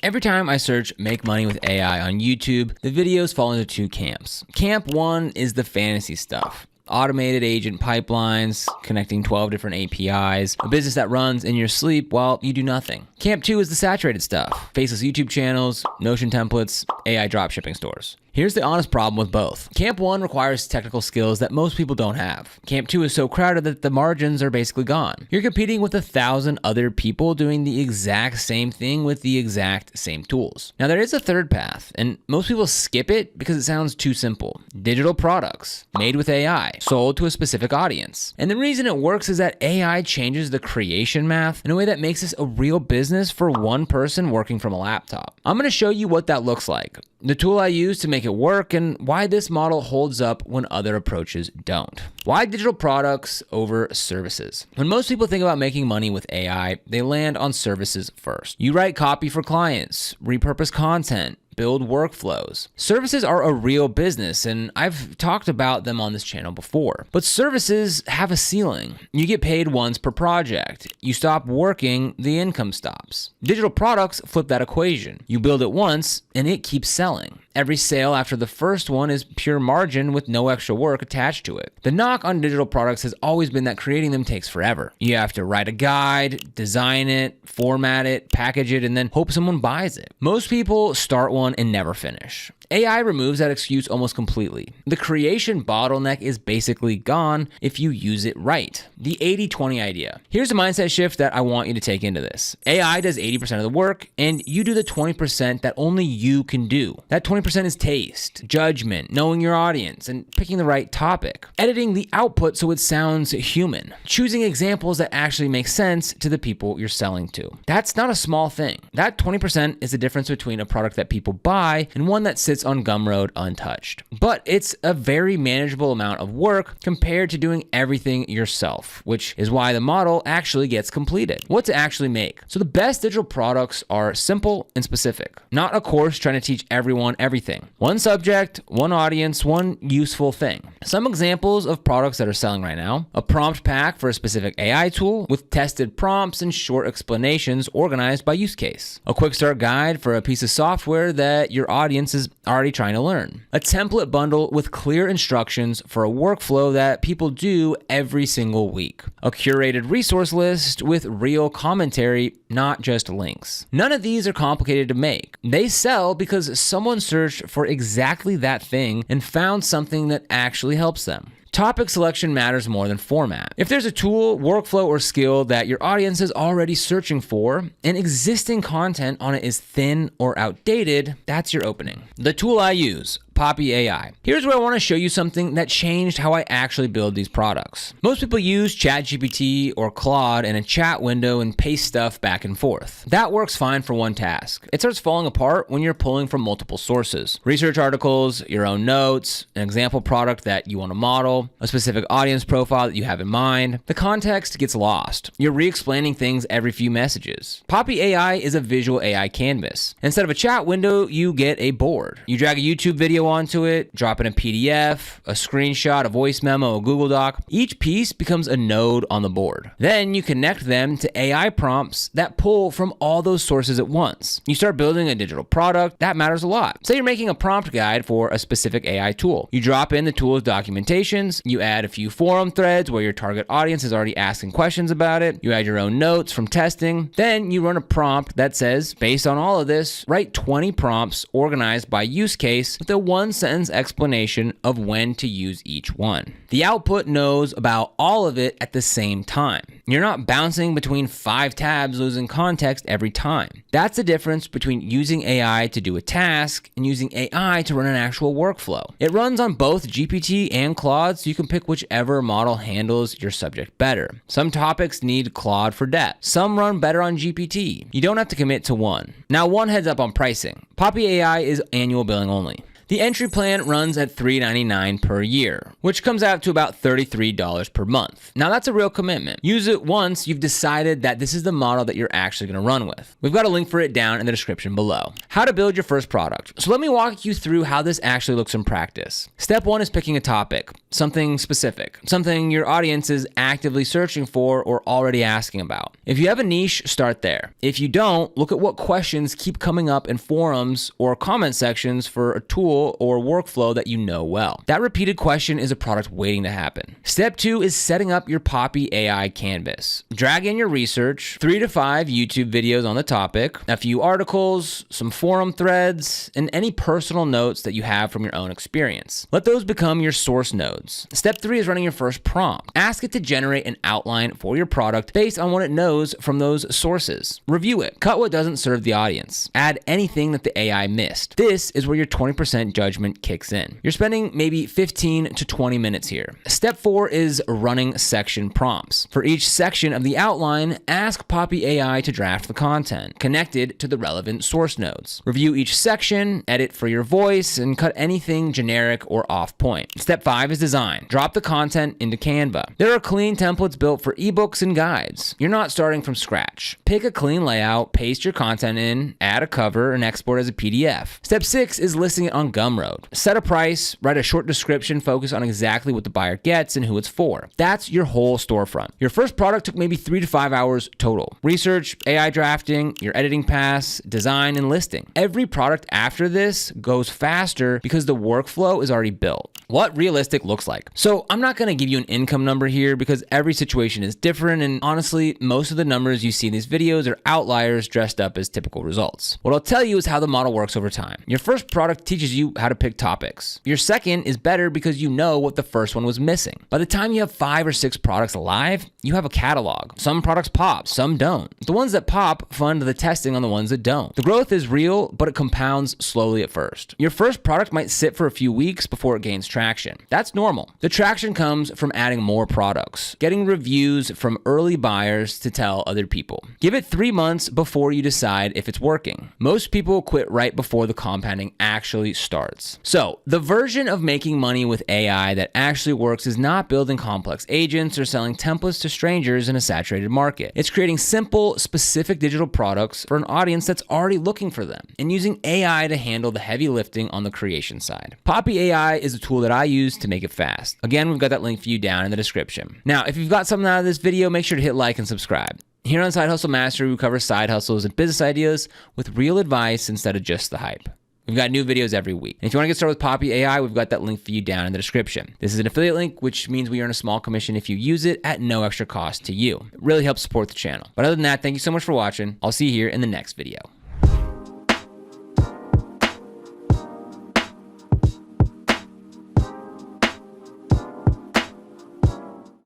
Every time I search make money with AI on YouTube, the videos fall into two camps. Camp 1 is the fantasy stuff. Automated agent pipelines, connecting 12 different APIs, a business that runs in your sleep while you do nothing. Camp 2 is the saturated stuff. Faceless YouTube channels, Notion templates, AI dropshipping stores. Here's the honest problem with both. Camp 1 requires technical skills that most people don't have. Camp 2 is so crowded that the margins are basically gone. You're competing with 1,000 other people doing the exact same thing with the exact same tools. Now there is a third path, and most people skip it because it sounds too simple. Digital products, made with AI, sold to a specific audience. And the reason it works is that AI changes the creation math in a way that makes this a real business for one person working from a laptop. I'm gonna show you what that looks like, the tool I use to make it work, and why this model holds up when other approaches don't. Why digital products over services? When most people think about making money with AI, they land on services first. You write copy for clients, repurpose content, build workflows. Services are a real business, and I've talked about them on this channel before. But services have a ceiling. You get paid once per project. You stop working, the income stops. Digital products flip that equation. You build it once, and it keeps selling. Every sale after the first one is pure margin with no extra work attached to it. The knock on digital products has always been that creating them takes forever. You have to write a guide, design it, format it, package it, and then hope someone buys it. Most people start one and never finish. AI removes that excuse almost completely. The creation bottleneck is basically gone if you use it right. The 80-20 idea. Here's a mindset shift that I want you to take into this. AI does 80% of the work, and you do the 20% that only you can do. That 20% is taste, judgment, knowing your audience, and picking the right topic. Editing the output so it sounds human. Choosing examples that actually make sense to the people you're selling to. That's not a small thing. That 20% is the difference between a product that people buy and one that sits on Gumroad untouched. But it's a very manageable amount of work compared to doing everything yourself, which is why the model actually gets completed. What to actually make. So the best digital products are simple and specific. Not a course trying to teach everyone everything. One subject, one audience, one useful thing. Some examples of products that are selling right now: a prompt pack for a specific AI tool with tested prompts and short explanations organized by use case. A quick start guide for a piece of software that your audience is already trying to learn. A template bundle with clear instructions for a workflow that people do every single week. A curated resource list with real commentary, not just links. None of these are complicated to make. They sell because someone searched for exactly that thing and found something that actually helps them. Topic selection matters more than format. If there's a tool, workflow, or skill that your audience is already searching for and existing content on it is thin or outdated, that's your opening. The tool I use, Poppy AI. Here's where I want to show you something that changed how I actually build these products. Most people use ChatGPT or Claude in a chat window and paste stuff back and forth. That works fine for one task. It starts falling apart when you're pulling from multiple sources. Research articles, your own notes, an example product that you want to model, a specific audience profile that you have in mind. The context gets lost. You're re-explaining things every few messages. Poppy AI is a visual AI canvas. Instead of a chat window, you get a board. You drag a YouTube video onto it, drop in a PDF, a screenshot, a voice memo, a Google Doc. Each piece becomes a node on the board. Then you connect them to AI prompts that pull from all those sources at once. You start building a digital product. That matters a lot. Say you're making a prompt guide for a specific AI tool. You drop in the tool's documentations, you add a few forum threads where your target audience is already asking questions about it, you add your own notes from testing, then you run a prompt that says, based on all of this, write 20 prompts organized by use case with a one-sentence explanation of when to use each one. The output knows about all of it at the same time. You're not bouncing between 5 tabs losing context every time. That's the difference between using AI to do a task and using AI to run an actual workflow. It runs on both GPT and Claude, so you can pick whichever model handles your subject better. Some topics need Claude for depth. Some run better on GPT. You don't have to commit to one. Now, one heads up on pricing. Poppy AI is annual billing only. The entry plan runs at $3.99 per year, which comes out to about $33 per month. Now that's a real commitment. Use it once you've decided that this is the model that you're actually going to run with. We've got a link for it down in the description below. How to build your first product. So let me walk you through how this actually looks in practice. Step 1 is picking a topic. something specific, something your audience is actively searching for or already asking about. If you have a niche, start there. If you don't, look at what questions keep coming up in forums or comment sections for a tool or workflow that you know well. That repeated question is a product waiting to happen. Step 2 is setting up your Poppy AI canvas. Drag in your research, 3 to 5 YouTube videos on the topic, a few articles, some forum threads, and any personal notes that you have from your own experience. Let those become your source nodes. Step 3 is running your first prompt. Ask it to generate an outline for your product based on what it knows from those sources. Review it. Cut what doesn't serve the audience. Add anything that the AI missed. This is where your 20% judgment kicks in. You're spending maybe 15 to 20 minutes here. Step 4 is running section prompts. For each section of the outline, ask Poppy AI to draft the content connected to the relevant source nodes. Review each section, edit for your voice, and cut anything generic or off point. Step 5 is design. Drop the content into Canva. There are clean templates built for ebooks and guides. You're not starting from scratch. Pick a clean layout, paste your content in, add a cover, and export as a PDF. Step 6 is listing it on Gumroad. Set a price, write a short description, focus on exactly what the buyer gets and who it's for. That's your whole storefront. Your first product took maybe 3 to 5 hours total. Research, AI drafting, your editing pass, design, and listing. Every product after this goes faster because the workflow is already built. What realistic looks like. So I'm not going to give you an income number here because every situation is different, and honestly, most of the numbers you see in these videos are outliers dressed up as typical results. What I'll tell you is how the model works over time. Your first product teaches you how to pick topics. Your second is better because you know what the first one was missing. By the time you have 5 or 6 products live, you have a catalog. Some products pop, some don't. The ones that pop fund the testing on the ones that don't. The growth is real, but it compounds slowly at first. Your first product might sit for a few weeks before it gains traction. That's normal. The traction comes from adding more products, getting reviews from early buyers to tell other people. Give it 3 months before you decide if it's working. Most people quit right before the compounding actually starts. So, the version of making money with AI that actually works is not building complex agents or selling templates to strangers in a saturated market. It's creating simple, specific digital products for an audience that's already looking for them and using AI to handle the heavy lifting on the creation side. Poppy AI is a tool that I use to make it fast. Again, we've got that link for you down in the description. Now, if you've got something out of this video, make sure to hit like and subscribe. Here on Side Hustle Mastery, we cover side hustles and business ideas with real advice instead of just the hype. We've got new videos every week. And if you want to get started with Poppy AI, we've got that link for you down in the description. This is an affiliate link, which means we earn a small commission if you use it at no extra cost to you. It really helps support the channel. But other than that, thank you so much for watching. I'll see you here in the next video.